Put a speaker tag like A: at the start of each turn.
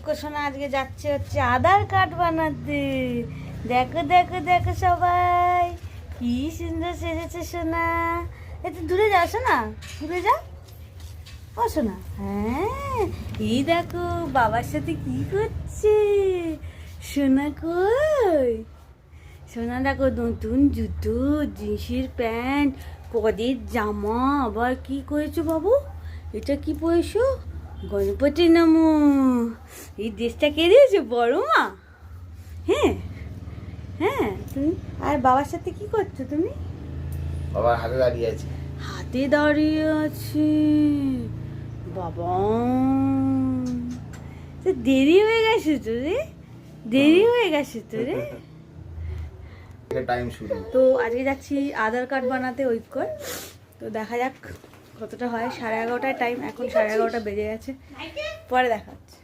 A: ঐক্য সোনা আজকে যাচ্ছে হচ্ছে আধার কার্ড বানাতে। দেখো দেখো দেখো সবাই কি সুন্দর সেজেছে সোনা। একটু দূরে যাও সোনা, দূরে যাও। ও সোনা, হ্যাঁ এই দেখো বাবার সাথে কি করছে সোনা। কই সোনা দেখো নতুন জুতো, জিন্সের প্যান্ট, কদের জামা, আবার কি করেছো বাবু? এটা কি পরেছো? গণপতি নমো। এই ড্রেসটা কে দিয়েছো? বড় মা? হ্যাঁ হ্যাঁ। তুমি আর বাবার সাথে কি করছো তুমি?
B: বাবার হাতে দাঁড়িয়ে আছে।
A: হাতে দাঁড়িয়ে আছে বাবা। তো দেরি হয়ে গেছে তো রে, দেরি হয়ে গেছে তো রে।
B: টাইম শুরু।
A: তো আজকে যাচ্ছি আধার কার্ড বানাতে ঐক্যর। তো দেখা যাক কতটা হয়। 11:30টায় টাইম, এখন 11:30 বেজে গেছে। পরে দেখা হচ্ছে।